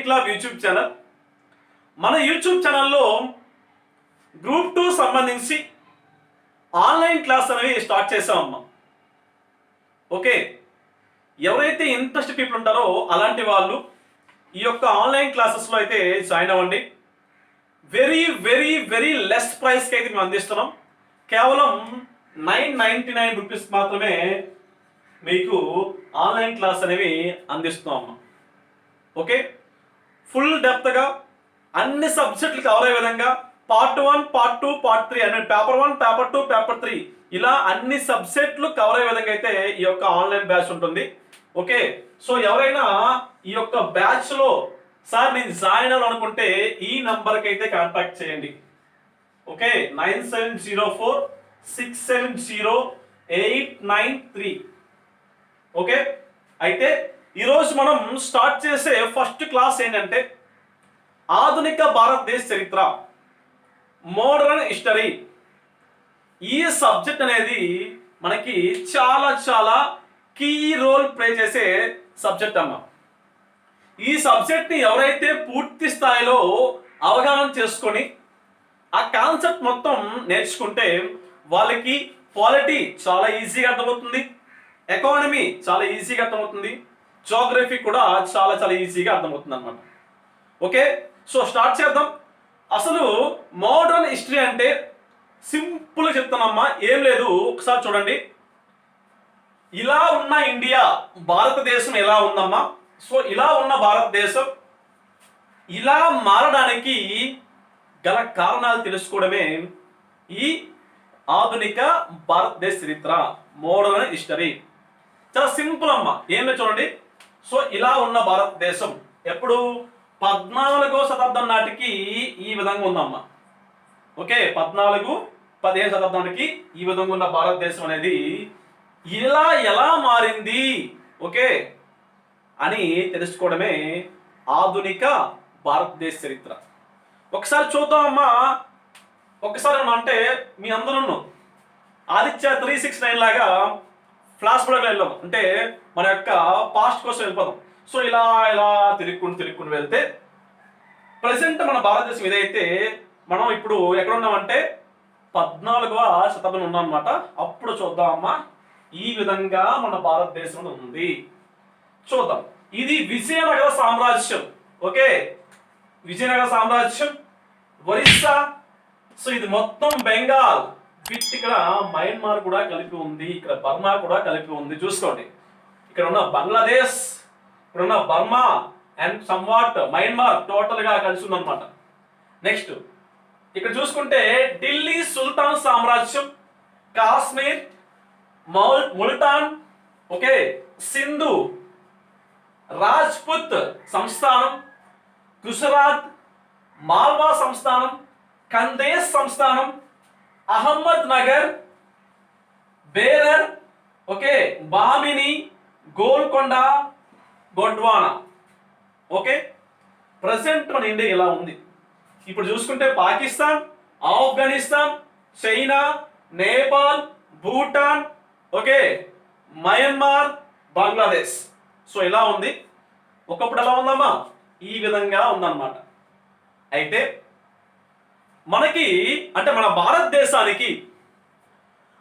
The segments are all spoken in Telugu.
Club YouTube channel. మన యూట్యూబ్ ఛానల్లో గ్రూప్ 2 సంబంధించి ఆన్లైన్ క్లాస్ అనేవి స్టార్ట్ చేసామమ్మా. ఓకే, ఎవరైతే ఇంట్రెస్ట్ పీపుల్ ఉంటారో అలాంటి వాళ్ళు ఈ యొక్క ఆన్లైన్ క్లాసెస్లో అయితే జాయిన్ అవ్వండి. వెరీ వెరీ వెరీ లెస్ ప్రైస్కి అయితే మేము అందిస్తున్నాం. కేవలం 999 రూపీస్ మాత్రమే మీకు ఆన్లైన్ క్లాస్ అనేవి అందిస్తున్నాం అమ్మా. ఓకే, ఫుల్ డెప్త్గా అన్ని సబ్జెక్టులు కవర్ అయ్యే విధంగా పార్ట్ 1, పార్ట్ 2, పార్ట్ 3 అనే పేపర్ 1, పేపర్ 2, పేపర్ 3 ఇలా అన్ని సబ్జెక్టులు కవర్ అయ్యే విధంగా అయితే ఈ యొక్క ఆన్లైన్ బ్యాచ్ ఉంటుంది. ఓకే, సో ఎవరైనా ఈ యొక్క బ్యాచ్లో సార్ నేను జాయిన్ అవ్వాలనుకుంటే ఈ నంబర్కి అయితే కాంటాక్ట్ చేయండి. ఓకే, 9704670893. ఓకే, అయితే ఈరోజు మనం స్టార్ట్ చేసే ఫస్ట్ క్లాస్ ఏంటంటే ఆధునిక భారతదేశ చరిత్ర, మోడర్న్ హిస్టరీ. ఈ సబ్జెక్ట్ అనేది మనకి చాలా చాలా కీ రోల్ ప్లే చేసే సబ్జెక్ట్ అమ్మా. ఈ సబ్జెక్ట్ని ఎవరైతే పూర్తి స్థాయిలో అవగాహన చేసుకొని ఆ కాన్సెప్ట్ మొత్తం నేర్చుకుంటే వాళ్ళకి పాలిటీ చాలా ఈజీగా అర్థమవుతుంది, ఎకానమీ చాలా ఈజీగా అర్థమవుతుంది, జోగ్రఫీ కూడా చాలా చాలా ఈజీగా అర్థమవుతుంది అనమాట. ఓకే, సో స్టార్ట్ చేద్దాం. అసలు మోడర్న్ హిస్టరీ అంటే సింపుల్గా చెప్తానమ్మా, ఏం లేదు, ఒకసారి చూడండి. ఇలా ఉన్న ఇండియా, భారతదేశం ఎలా ఉందమ్మా. సో ఇలా ఉన్న భారతదేశం ఇలా మారడానికి గల కారణాలు తెలుసుకోవడమే ఈ ఆధునిక భారతదేశ చరిత్ర, మోడర్న్ హిస్టరీ. చాలా సింపుల్ అమ్మా, ఏమి చూడండి. సో ఇలా ఉన్న భారతదేశం ఎప్పుడు 14వ శతాబ్దం నాటికి ఈ విధంగా ఉందమ్మా. ఓకే, 14-15 శతాబ్దానికి ఈ విధంగా ఉన్న భారతదేశం అనేది ఇలా ఎలా మారింది ఓకే అని తెలుసుకోవడమే ఆధునిక భారతదేశ చరిత్ర. ఒకసారి చూద్దామమ్మా. ఒకసారి అంటే మీ అందరూ ఆదిత్య 369 లాగా ఫ్లాష్ బ్యాక్ వెళ్ళాం అంటే మన యొక్క పాస్ట్ కోసం వెళ్ళిపోదాం. సో ఇలా ఇలా తిరుక్కుంటూ వెళ్తే ప్రజెంట్ మన భారతదేశం ఏదైతే మనం ఇప్పుడు ఎక్కడ ఉన్నామంటే 14వ శతాబ్దం ఉన్నాం అనమాట. అప్పుడు చూద్దామమ్మా, ఈ విధంగా మన భారతదేశంలో ఉంది. చూద్దాం. ఇది విజయనగర సామ్రాజ్యం. ఓకే, విజయనగర సామ్రాజ్యం, ఒరిస్సా. సో ఇది మొత్తం బెంగాల్ విత్ ఇక్కడ మయన్మార్ కూడా కలిపి ఉంది, ఇక్కడ బర్మా కూడా కలిపి ఉంది. చూసుకోండి, ఇక్కడ ఉన్న బంగ్లాదేశ్, ఇక్కడ ఉన్న Burma and somewhat Myanmar total గా కలిసి ఉందన్నమాట. నెక్స్ట్ ఇక్కడ చూసుకుంటే ఢిల్లీ సుల్తాన్ సామ్రాజ్యం, కాశ్మీర్, ముల్తాన్, ఓకే, సింధు, రాజ్పుత్ సంస్థానం, గుజరాత్, మాల్వా సంస్థానం, కందేశ్ సంస్థానం, Ahmednagar, Berar, okay, Bahmani, Golconda, Gondwana. Okay, present మన ఇండియా ఇలా ఉంది. ఇప్పుడు చూసుకుంటే Pakistan, Afghanistan, China, Nepal, Bhutan, okay, Myanmar, Bangladesh. So ఇలా ఉంది. ఒకప్పుడు ఎలా ఉందమ్మా, ఈ విధంగా ఉందన్నమాట. అయితే మనకి అంటే మన భారతదేశానికి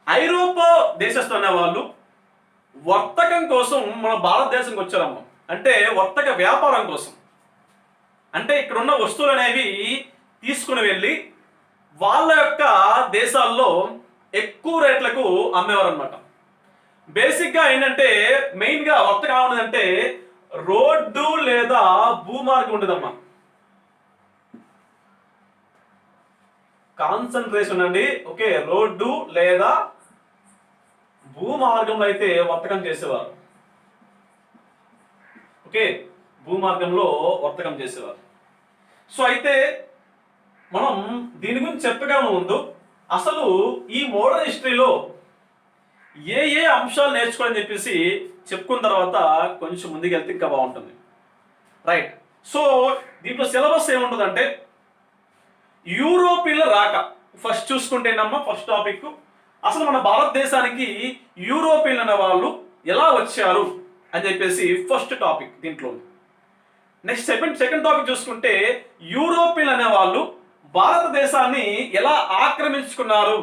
ఐరోపా దేశస్తులు అనే వాళ్ళు వర్తకం కోసం మన భారతదేశంకి వచ్చారమ్మా. అంటే వర్తక వ్యాపారం కోసం. అంటే ఇక్కడ ఉన్న వస్తువులు అనేవి తీసుకుని వెళ్ళి వాళ్ళ యొక్క దేశాల్లో ఎక్కువ రేట్లకు అమ్మేవారు అనమాట. బేసిక్గా ఏంటంటే మెయిన్గా వర్తకం ఉండదంటే రోడ్డు లేదా భూమార్గం ఉండదమ్మా. కాన్సన్ట్రేషన్ అండి. ఓకే, రోడ్డు లేదా భూమార్గంలో అయితే వర్తకం చేసేవారు. ఓకే, భూమార్గంలో వర్తకం చేసేవారు. సో అయితే మనం దీని గురించి చెప్పగా ముందు అసలు ఈ మోడర్న్ హిస్టరీలో ఏ ఏ అంశాలు నేర్చుకోవాలని చెప్పేసి చెప్పుకున్న తర్వాత కొంచెం ముందుకు వెళ్తే ఇంకా బాగుంటుంది. రైట్. సో దీంట్లో సిలబస్ ఏముంటుందంటే యూరోపియన్ల రాక. ఫస్ట్ చూసుకుంటేనమ్మా ఫస్ట్ టాపిక్ అసలు మన భారతదేశానికి యూరోపియన్ అనే వాళ్ళు ఎలా వచ్చారు అని చెప్పేసి ఫస్ట్ టాపిక్ దీంట్లో. నెక్స్ట్ సెకండ్ టాపిక్ చూసుకుంటే యూరోపియన్ అనే వాళ్ళు భారతదేశాన్ని ఎలా ఆక్రమించుకున్నారు.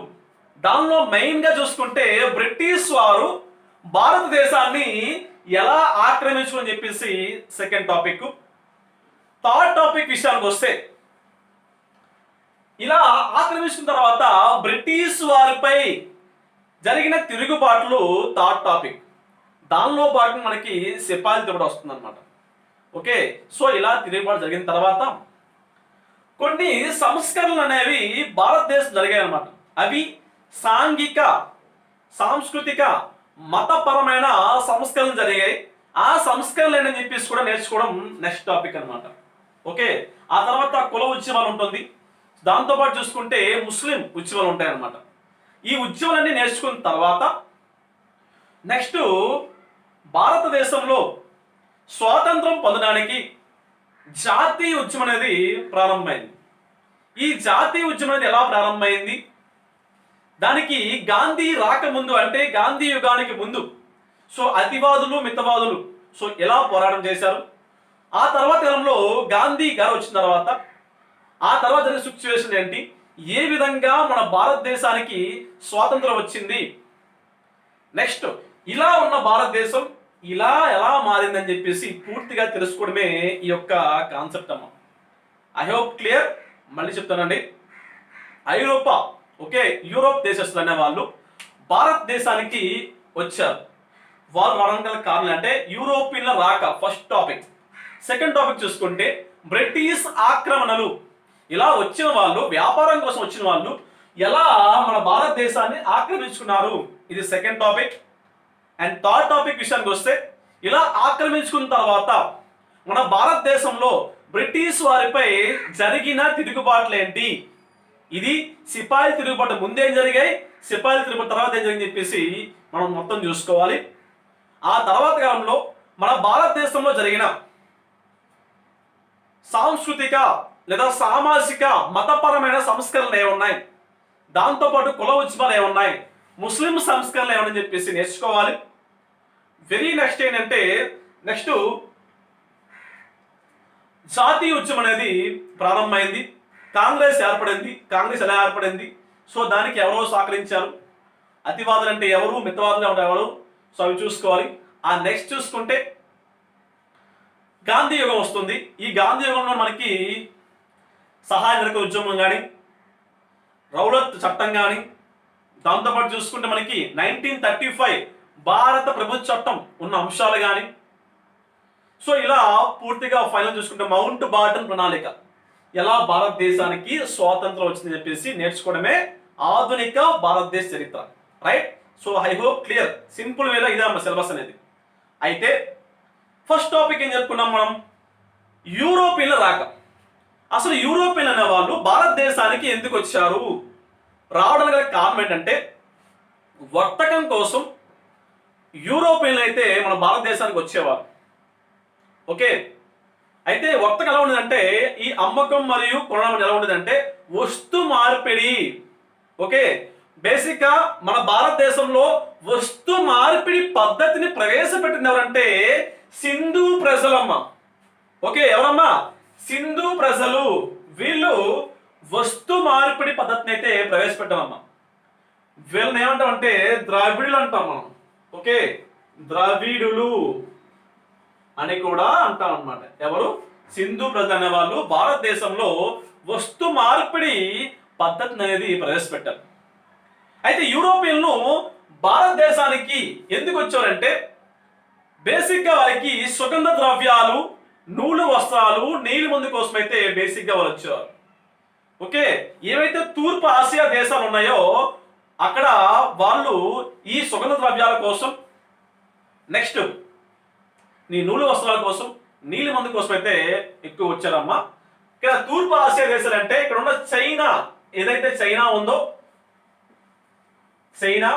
దానిలో మెయిన్ గా చూసుకుంటే బ్రిటిష్ వారు భారతదేశాన్ని ఎలా ఆక్రమించుకుని చెప్పేసి సెకండ్ టాపిక్. థర్డ్ టాపిక్ విషయానికి వస్తే ఇలా ఆక్రమించుకున్న తర్వాత బ్రిటిష్ వారిపై జరిగిన తిరుగుబాట్లు థర్డ్ టాపిక్. దానిలో భాగం మనకి సిపాయిల తిరుగుబాటు వస్తుంది అనమాట. ఓకే, సో ఇలా తిరుగుబాటు జరిగిన తర్వాత కొన్ని సంస్కరణలు అనేవి భారతదేశం జరిగాయి అన్నమాట. అవి సాంఘిక, సాంస్కృతిక, మతపరమైన సంస్కరణలు జరిగాయి. ఆ సంస్కరణలు ఏంటని చెప్పేసి కూడా నేర్చుకోవడం నెక్స్ట్ టాపిక్ అన్నమాట. ఓకే, ఆ తర్వాత కుల ఉద్యమాలు ఉంటుంది. దాంతోపాటు చూసుకుంటే ముస్లిం ఉద్యమాలు ఉంటాయి అన్నమాట. ఈ ఉద్యమాలన్నీ నేర్చుకున్న తర్వాత నెక్స్ట్ భారతదేశంలో స్వాతంత్రం పొందడానికి జాతీయ ఉద్యమం అనేది ప్రారంభమైంది. ఈ జాతీయ ఉద్యమం అనేది ఎలా ప్రారంభమైంది, దానికి గాంధీ రాకముందు అంటే గాంధీ యుగానికి ముందు సో అతివాదులు మితవాదులు సో ఎలా పోరాటం చేశారు, ఆ తర్వాత కాలంలో గాంధీ గారు వచ్చిన తర్వాత ఆ తర్వాత జరిగిన సిచ్యువేషన్ ఏంటి, ఏ విధంగా మన భారతదేశానికి స్వాతంత్రం వచ్చింది, నెక్స్ట్ ఇలా ఉన్న భారతదేశం ఇలా ఎలా మారిందని చెప్పేసి పూర్తిగా తెలుసుకోవడమే ఈ యొక్క కాన్సెప్ట్ అమ్మ. I hope clear. మళ్ళీ చెప్తానండి. ఐరోపా ఓకే యూరోప్ దేశస్తులు అనే వాళ్ళు భారతదేశానికి వచ్చారు. వాళ్ళు రావడానికి గల కారణం అంటే యూరోపియన్ల రాక ఫస్ట్ టాపిక్. సెకండ్ టాపిక్ చూసుకుంటే బ్రిటిష్ ఆక్రమణలు. ఇలా వచ్చిన వాళ్ళు వ్యాపారం కోసం వచ్చిన వాళ్ళు ఎలా మన భారతదేశాన్ని ఆక్రమించుకున్నారు, ఇది second topic. And third topic విషయానికి వస్తే ఇలా ఆక్రమించుకున్న తర్వాత మన భారతదేశంలో బ్రిటిష్ వారిపై జరిగిన తిరుగుబాట్లు ఏంటి, ఇది సిపాయిల తిరుగుబాటు ముందేం జరిగాయి, సిపాయిల తిరుగుబాటు తర్వాత ఏం జరిగింది చెప్పేసి మనం మొత్తం చూసుకోవాలి. ఆ తర్వాత కాలంలో మన భారతదేశంలో జరిగిన సాంస్కృతిక లేదా సామాజిక మతపరమైన సంస్కరణలు ఏమున్నాయి, దాంతోపాటు కుల ఉద్యమాలు ఏమున్నాయి, ముస్లిం సంస్కరణలు ఏమని చెప్పేసి నేర్చుకోవాలి. వెరీ నెక్స్ట్ ఏంటంటే నెక్స్ట్ జాతీయ ఉద్యమం అనేది ప్రారంభమైంది. కాంగ్రెస్ ఏర్పడింది. కాంగ్రెస్ ఎలా ఏర్పడింది, సో దానికి ఎవరో సహకరించారు, అతివాదులు అంటే ఎవరు, మితవాదులు అంటే ఎవరు, సో అవి చూసుకోవాలి. ఆ నెక్స్ట్ చూసుకుంటే గాంధీ యుగం వస్తుంది. ఈ గాంధీ యుగంలో మనకి సహాయ నిరక ఉద్యమం కానీ రౌలత్ చట్టం కానీ, దాంతోపాటు చూసుకుంటే మనకి 1935 భారత ప్రభుత్వ చట్టం ఉన్న అంశాలు కానీ, సో ఇలా పూర్తిగా ఫైనల్ చూసుకుంటే మౌంట్ బాటన్ ప్రణాళిక, ఎలా భారతదేశానికి స్వాతంత్రం వచ్చిందని చెప్పేసి నేర్చుకోవడమే ఆధునిక భారతదేశ చరిత్ర. Right, so I hope clear. Simple వేలో ఇదే అమ్మ సిలబస్ అనేది. అయితే ఫస్ట్ టాపిక్ ఏం చెప్పుకున్నాం మనం, యూరోపియన్ల రాక. అసలు యూరోపియన్ అనే వాళ్ళు భారతదేశానికి ఎందుకు వచ్చారు, రావడానికి గల కారణం ఏంటంటే వర్తకం కోసం యూరోపియన్లు అయితే మన భారతదేశానికి వచ్చేవారు. ఓకే, అయితే వర్తకం ఎలా ఉండదంటే ఈ అమ్మకం మరియు కొనడం ఎలా ఉండదంటే వస్తు మార్పిడి. ఓకే, బేసిక్ గా మన భారతదేశంలో వస్తు మార్పిడి పద్ధతిని ప్రవేశపెట్టింది ఎవరంటే సింధు ప్రజలమ్మ. ఓకే, ఎవరమ్మా, సింధు ప్రజలు. వీళ్ళు వస్తు మార్పిడి పద్ధతిని అయితే ప్రవేశపెట్టామమ్మా. వీళ్ళని ఏమంటామంటే ద్రావిడులు అంటాం మనం. ఓకే, ద్రావిడులు అని కూడా అంటాం అన్నమాట. ఎవరు, సింధు ప్రజలు అనే వాళ్ళు భారతదేశంలో వస్తు మార్పిడి పద్ధతిని అనేది ప్రవేశపెట్టారు. అయితే యూరోపియన్లు భారతదేశానికి ఎందుకు వచ్చారంటే బేసిక్ గా వారికి సుగంధ ద్రవ్యాలు, నూలు వస్త్రాలు, నీలి మందు కోసం అయితే బేసిక్ గా వాళ్ళు వచ్చేవారు. ఓకే, ఏవైతే తూర్పు ఆసియా దేశాలు ఉన్నాయో అక్కడ వాళ్ళు ఈ సుగంధ ద్రవ్యాల కోసం, నెక్స్ట్ నీ నూలు వస్త్రాల కోసం, నీలి మందు కోసం అయితే ఎక్కువ వచ్చారమ్మా. ఇక్కడ తూర్పు ఆసియా దేశాలు అంటే ఇక్కడ ఉన్న చైనా, ఏదైతే చైనా ఉందో చైనా,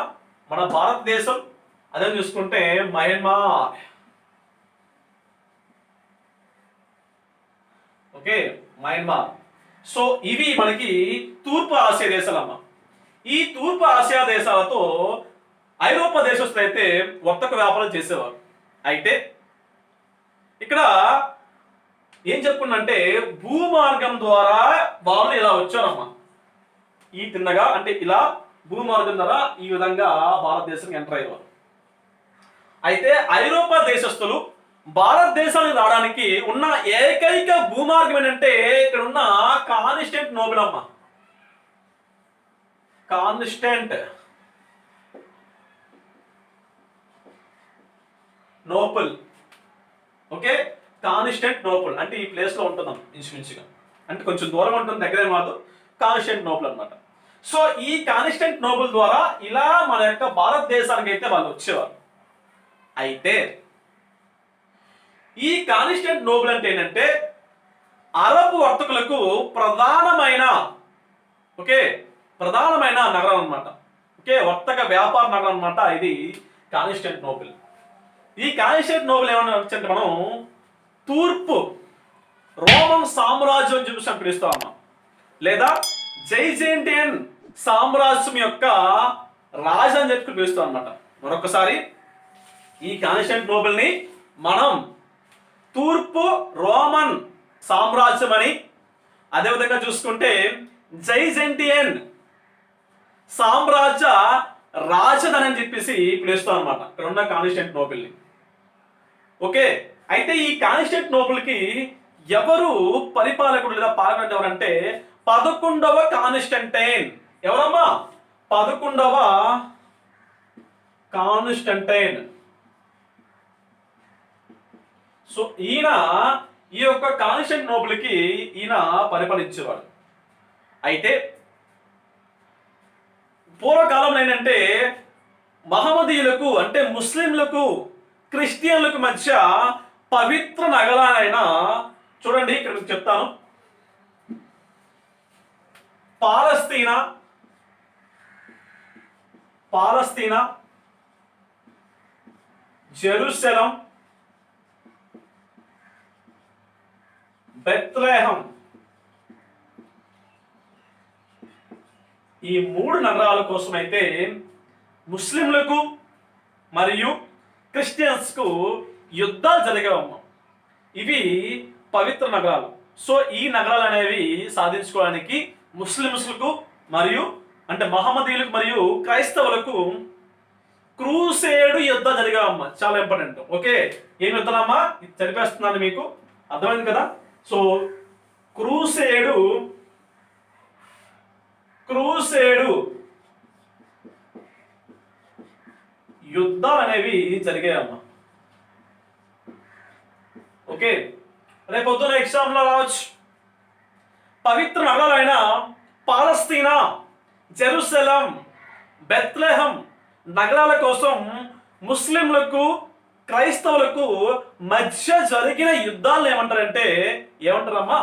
మన భారతదేశం, అదే చూసుకుంటే మయన్మార్. Okay, Myanmar. సో ఇవి మనకి తూర్పు ఆసియా దేశాలమ్మ. ఈ తూర్పు ఆసియా దేశాలతో ఐరోపా దేశస్తులు అయితే వర్తక వ్యాపారం చేసేవారు. అయితే ఇక్కడ ఏం చెప్పుకుంటే భూమార్గం ద్వారా వాళ్ళు ఇలా వచ్చారమ్మా. ఈ తిన్నగా అంటే ఇలా భూమార్గం ద్వారా ఈ విధంగా భారతదేశం ఎంటర్ అయ్యేవారు. అయితే ఐరోపా దేశస్తులు భారతదేశానికి రావడానికి ఉన్న ఏకైక భూమార్గం ఏంటంటే ఇక్కడ ఉన్న కాన్స్టాంటినోపుల్ అమ్మ. కాన్స్టాంటినోపుల్. ఓకే, కాన్స్టాంటినోపుల్ అంటే ఈ ప్లేస్ లో ఉంటుందమ్మా ఇంచుమించుగా, అంటే కొంచెం దూరం ఉంటుంది, దగ్గరే కాదు. కాన్స్టాంటినోపుల్ అన్నమాట. సో ఈ కాన్స్టాంటినోపుల్ ద్వారా ఇలా మన యొక్క భారతదేశానికి అయితే వాళ్ళు వచ్చేవారు. అయితే ఈ కాన్స్టాంటినోపుల్ అంటే ఏంటంటే అరబ్ వర్తకులకు ప్రధానమైన నగరం అన్నమాట. వర్తక వ్యాపార నగరం అన్నమాట ఇది కాన్స్టాంటినోపుల్. ఈ కాన్స్టాంటినోపుల్ ఏమన్నా అంటే మనం తూర్పు రోమన్ సామ్రాజ్యం అని చెప్పి పిలుస్తామమ్మా, లేదా జైజెంటియన్ సామ్రాజ్యం యొక్క రాజు అని చెప్పి పిలుస్తాం అన్నమాట. మరొకసారి ఈ కాన్స్టాంటినోపుల్ ని మనం తూర్పు రోమన్ సామ్రాజ్యం అని, అదేవిధంగా చూసుకుంటే జైజెంటియన్ సామ్రాజ్య రాజధాని అని చెప్పేసి పిలుస్తాం అనమాట ఇక్కడ ఉన్న కాన్స్టాంటినోపుల్ ని. ఓకే, అయితే ఈ కాన్స్టాంటినోపుల్ కి ఎవరు పరిపాలకుడు లేదా పాలకుడు ఎవరంటే 11వ కాన్స్టంటైన్. ఎవరమ్మా? 11వ కాన్స్టంటైన్. సో ఈయన ఈ యొక్క కాన్స్టాంటినోపుల్ కి ఈయన పరిపాలించేవాడు. అయితే పూర్వకాలంలో ఏంటంటే మహమ్మదీయులకు అంటే ముస్లింలకు క్రిస్టియన్లకు మధ్య పవిత్ర నగరాలైన, చూడండి ఇక్కడ మీకు చెప్తాను, పాలస్తీనా, జెరూసలేం, బెత్లెహేం, ఈ 3 నగరాల కోసం అయితే ముస్లింలకు మరియు క్రిస్టియన్స్ కు యుద్ధాలు జరిగేవమ్మా. ఇవి పవిత్ర నగరాలు. సో ఈ నగరాలు అనేవి సాధించుకోవడానికి ముస్లింలకు మరియు అంటే మహమ్మదీయులకు మరియు క్రైస్తవులకు క్రూసేడ్ యుద్ధాలు జరిగావమ్మా. చాలా ఇంపార్టెంట్. ఓకే, ఏం యుద్ధాలమ్మా? ఇది చదివేస్తున్నాను, మీకు అర్థమైంది కదా. సో క్రూసేడు యుద్ధాలు అనేవి జరిగాయమ్మా. ఓకే, రేపు పొద్దున ఎగ్జామ్ లో రావచ్చు. పవిత్ర నగరాలైన పాలస్తీనా, జెరూసలేం, బెత్లెహేం నగరాల కోసం ముస్లింలకు క్రైస్తవులకు మధ్య జరిగిన యుద్ధాలు ఏమంటారమ్మా?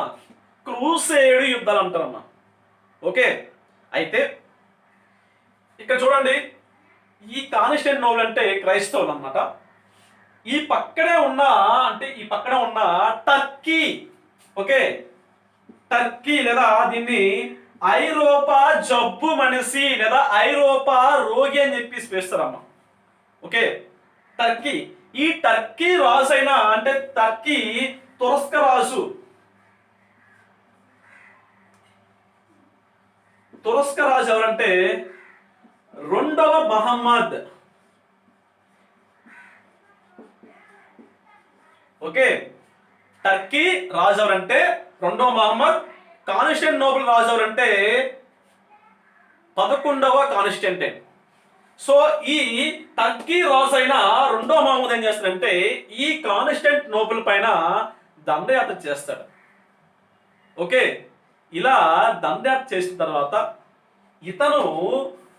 క్రూసేడ్ యుద్ధాలు అంటారమ్మా. ఓకే, అయితే ఇక్కడ చూడండి, ఈ కాన్స్టాంటినోపుల్ అంటే క్రైస్తవులు అన్నమాట. ఈ పక్కనే ఉన్న టర్కీ, ఓకే, టర్కీ లేదా దీన్ని ఐరోపా జబ్బు మనిషి లేదా ఐరోపా రోగి అని చెప్పి పిలుస్తారమ్మా. Okay, Turkey. ఈ టర్కీ రాజు అయినా అంటే టర్కీ తురస్క రాజు ఎవరంటే 2వ మహమ్మద్. ఓకే, టర్కీ రాజు ఎవరంటే 2వ మహమ్మద్. కాన్స్టాంటినోపుల్ రాజు ఎవరంటే 11వ కాన్స్టాంటైన్. సో ఈ టర్కీ రాజు అయిన 2వ మహమ్మద్ ఏం చేస్తాడంటే ఈ కాన్స్టాంటినోపుల్ పైన దండయాత్ర చేస్తాడు. ఓకే, ఇలా దండయాత్ర చేసిన తర్వాత ఇతను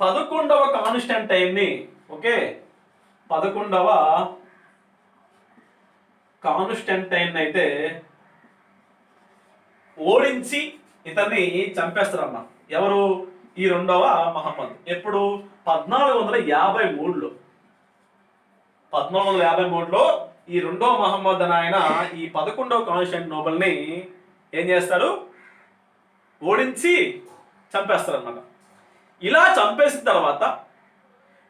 11వ కాన్స్టాంటైన్ ని, ఓకే, 11వ కాన్స్టాంటైన్ అయితే ఓడించి ఇతన్ని చంపేస్తారమ్మా. ఎవరు? ఈ 2వ మహమ్మద్. ఎప్పుడు? 1453లో. 1453లో ఈ 2వ మహమ్మద్ అని ఆయన ఈ 11వ కాన్స్టాంటినోపుల్ ని ఏం చేస్తాడు? ఓడించి చంపేస్తారన్నమాట. ఇలా చంపేసిన తర్వాత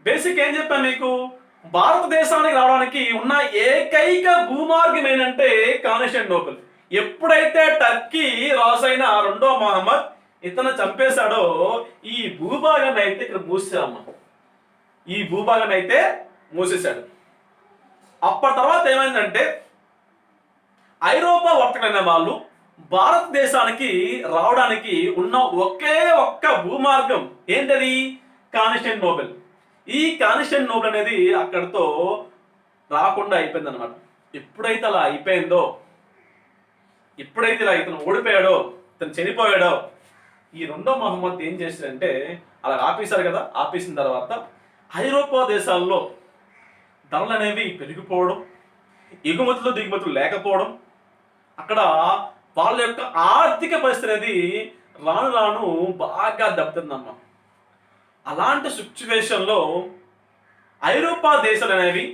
బేసిక్ ఏం చెప్పాను మీకు, భారతదేశానికి రావడానికి ఉన్న ఏకైక భూమార్గం ఏంటంటే కాన్స్టాంటినోపుల్. ఎప్పుడైతే టర్కీ రాజైన రెండో మహమ్మద్ ఇతను చంపేశాడో ఈ భూభాగాన్ని అయితే ఇక్కడ మూసేసారమ్మ. ఈ భూభాగాన్ని అయితే మూసేశాడు. అప్పటి తర్వాత ఏమైందంటే ఐరోపా వర్తకులైన వాళ్ళు భారతదేశానికి రావడానికి ఉన్న ఒకే ఒక్క భూమార్గం ఏంటది? కాన్స్టాంటినోపుల్. ఈ కాన్స్టాంటినోపుల్ అనేది అక్కడితో రాకుండా అయిపోయింది అనమాట. ఎప్పుడైతే అలా అయిపోయిందో, ఎప్పుడైతే ఇలా ఇతను ఓడిపోయాడో, ఇతను చనిపోయాడో, ఈ రెండో మహమ్మద్ ఏం చేశాడంటే అలా ఆపేశారు కదా. ఆపేసిన తర్వాత ఐరోపా దేశాల్లో ధరలు అనేవి పెరిగిపోవడం, ఎగుమతులు దిగుమతులు లేకపోవడం, అక్కడ వాళ్ళ యొక్క ఆర్థిక పరిస్థితి అనేది రాను రాను బాగా దెబ్బతిందమ్మా. అలాంటి సిచ్యువేషన్లో ఐరోపా దేశాలు అనేవి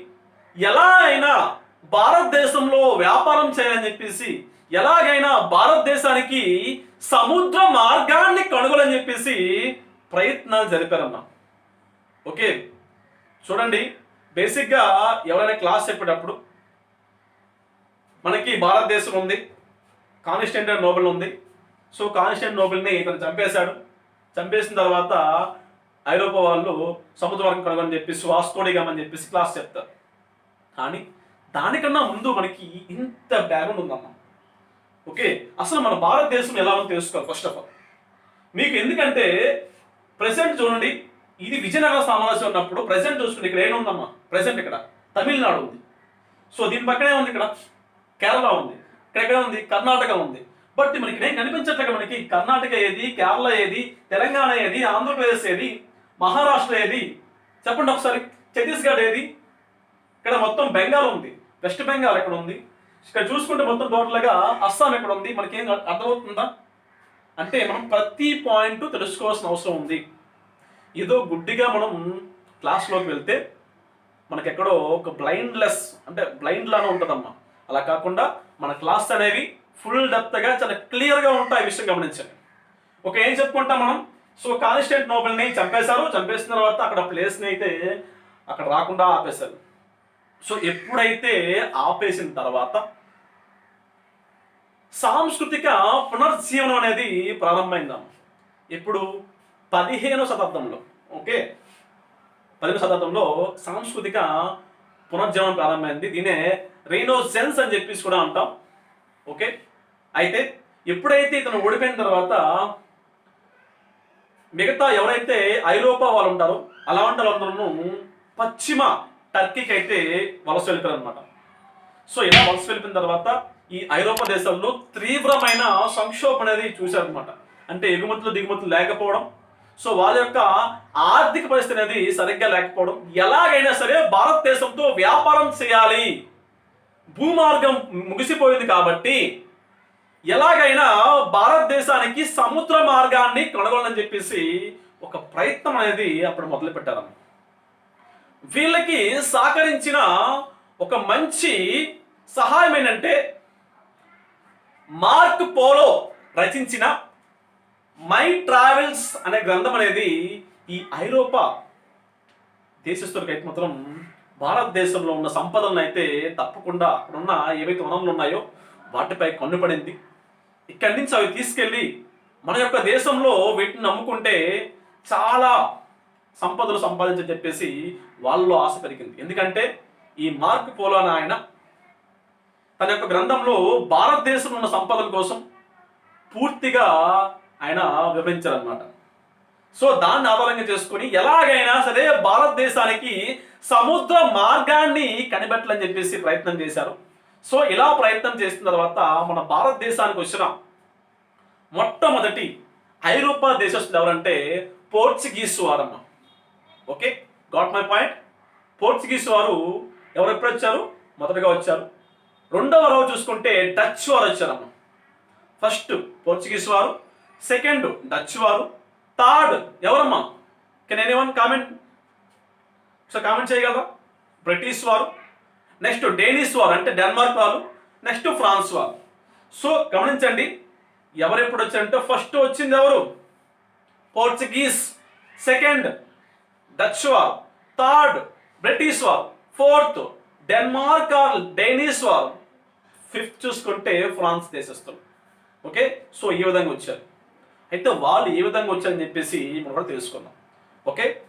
ఎలా అయినా భారతదేశంలో వ్యాపారం చేయాలని చెప్పేసి, ఎలాగైనా భారతదేశానికి సముద్ర మార్గాన్ని కనుగొలని చెప్పేసి ప్రయత్నాలు జరిపారమ్మా. ఓకే, చూడండి, బేసిక్గా ఎవరైనా క్లాస్ చెప్పేటప్పుడు మనకి భారతదేశం ఉంది, కాన్స్టాంటినోపుల్ ఉంది. సో కాన్స్టాంటినోపుల్ని ఇతను చంపేశాడు. చంపేసిన తర్వాత ఐరోపా వాళ్ళు సముద్ర మార్గం కనుగొని చెప్పేసి వాస్కో డి గామా అని చెప్పేసి క్లాస్ చెప్తారు. కానీ దానికన్నా ముందు మనకి ఇంత బ్యాక్గ్రౌండ్ ఉందమ్మా. ఓకే, అసలు మన భారతదేశం ఎలా ఉందో తెలుసుకోవాలి ఫస్ట్ ఆఫ్ ఆల్. మీకు ఎందుకంటే ప్రెసెంట్ చూడండి, ఇది విజయనగర సామ్రాజ్యం ఉన్నప్పుడు ప్రెసెంట్ చూసుకుంటే ఇక్కడ ఏముందమ్మా? ప్రెసెంట్ ఇక్కడ తమిళనాడు ఉంది. సో దీని పక్కనే ఉంది ఇక్కడ కేరళ ఉంది, ఇక్కడ ఉంది కర్ణాటక ఉంది. బట్ మనకి ఏం కనిపించట్లేదు. మనకి కర్ణాటక ఏది, కేరళ ఏది, తెలంగాణ ఏది, ఆంధ్రప్రదేశ్ ఏది, మహారాష్ట్ర ఏది చెప్పండి ఒకసారి, ఛత్తీస్గఢ్ ఏది? ఇక్కడ మొత్తం బెంగాల్ ఉంది, వెస్ట్ బెంగాల్ ఎక్కడ ఉంది? ఇక్కడ చూసుకుంటే మొత్తం టోటల్గా అస్సాం ఎక్కడ ఉంది? మనకేం అర్థమవుతుందా? అంటే మనం ప్రతి పాయింట్ తెలుసుకోవాల్సిన అవసరం ఉంది. ఏదో గుడ్డిగా మనం క్లాస్లోకి వెళ్తే మనకెక్కడో ఒక బ్లైండ్లెస్ అంటే బ్లైండ్ లానే ఉంటుందమ్మా. అలా కాకుండా మన క్లాస్ అనేవి ఫుల్ డెప్త్గా చాలా క్లియర్గా ఉంటాయి. విషయం గమనించండి. ఓకే, ఏం చెప్పుకుంటాం మనం? సో కాన్స్టాంటినోపుల్ని చంపేశారు. చంపేసిన తర్వాత అక్కడ ప్లేస్ని అయితే అక్కడ రాకుండా ఆపేశారు. సో ఎప్పుడైతే ఆపేసిన తర్వాత సాంస్కృతిక పునర్జీవనం అనేది ప్రారంభమైందాం. ఎప్పుడు? 15వ శతాబ్దంలో. ఓకే, 15వ శతాబ్దంలో సాంస్కృతిక పునర్జీవనం ప్రారంభమైంది. దీనే రైనోసెన్స్ అని చెప్పేసి కూడా అంటాం. ఓకే, అయితే ఎప్పుడైతే ఇతను ఓడిపోయిన తర్వాత మిగతా ఎవరైతే ఐరోపా వాళ్ళు ఉంటారో అలాంటి వాళ్ళందరూ పశ్చిమ టర్కీకి అయితే వలస వెళ్ళిపోయారు అనమాట. సో ఇలా వలస వెళ్ళిపోయిన తర్వాత ఈ ఐరోపా దేశాల్లో తీవ్రమైన సంక్షోభం అనేది చూశారనమాట. అంటే ఎగుమతులు దిగుమతులు లేకపోవడం, సో వాళ్ళ యొక్క ఆర్థిక పరిస్థితి అనేది సరిగ్గా లేకపోవడం, ఎలాగైనా సరే భారతదేశంతో వ్యాపారం చేయాలి, భూమార్గం ముగిసిపోయింది కాబట్టి ఎలాగైనా భారతదేశానికి సముద్ర మార్గాన్ని కనుగొనాలని చెప్పేసి ఒక ప్రయత్నం అనేది అప్పుడు మొదలు పెట్టారు. వీళ్ళకి సహకరించిన ఒక మంచి సహాయం ఏంటంటే మార్క్ పోలో రచించిన మై ట్రావెల్స్ అనే గ్రంథం అనేది ఈ ఐరోపా దేశస్తులకి అయితే మాత్రం భారతదేశంలో ఉన్న సంపదలను అయితే తప్పకుండా అక్కడున్న ఏవైతే వనరులు ఉన్నాయో వాటిపై కన్నుపడింది. ఇక్కడి నుంచి అవి తీసుకెళ్ళి మన యొక్క దేశంలో వీటిని నమ్ముకుంటే చాలా సంపదలు సంపాదించని చెప్పేసి వాళ్ళలో ఆశ పెరిగింది. ఎందుకంటే ఈ మార్క్ పోలో అనే ఆయన తన యొక్క గ్రంథంలో భారతదేశంలో ఉన్న సంపదల కోసం పూర్తిగా ఆయన వివరించారనమాట. సో దాన్ని ఆధారంగా చేసుకొని ఎలాగైనా సరే భారతదేశానికి సముద్ర మార్గాన్ని కనిపెట్టాలని చెప్పేసి ప్రయత్నం చేశారు. సో ఇలా ప్రయత్నం చేసిన తర్వాత మన భారతదేశానికి వచ్చిన మొట్టమొదటి ఐరోపా దేశస్తులు ఎవరంటే పోర్చుగీస్ వారమ్మ. Okay, got my point. Portuguese వారు ఎవరు ఎప్పుడు వచ్చారు? మొదటగా వచ్చారు. రెండవ రోజు చూసుకుంటే డచ్ వారు వచ్చారమ్మ. ఫస్ట్ పోర్చుగీస్ వారు, సెకండ్ డచ్ వారు, థర్డ్ ఎవరమ్మా? Can anyone comment? So comment చేయగలరా? బ్రిటిష్ వారు, నెక్స్ట్ డేనిష్ వారు అంటే డెన్మార్క్ వాళ్ళు, నెక్స్ట్ ఫ్రాన్స్ వారు. సో గమనించండి ఎవరు ఎప్పుడు వచ్చారంటే ఫస్ట్ వచ్చింది ఎవరు? పోర్చుగీస్, సెకండ్ డచ్ వారు, థర్డ్ బ్రిటిష్ వారు, ఫోర్త్ డెన్మార్క్ ఆర్ డేనిష్ వారు, ఫిఫ్త్ చూసుకుంటే ఫ్రాన్స్ దేశస్తులు. ఓకే, సో ఈ విధంగా వచ్చారు. అయితే వాళ్ళు ఏ విధంగా వచ్చారని చెప్పేసి మనం కూడా తెలుసుకుందాం. ఓకే.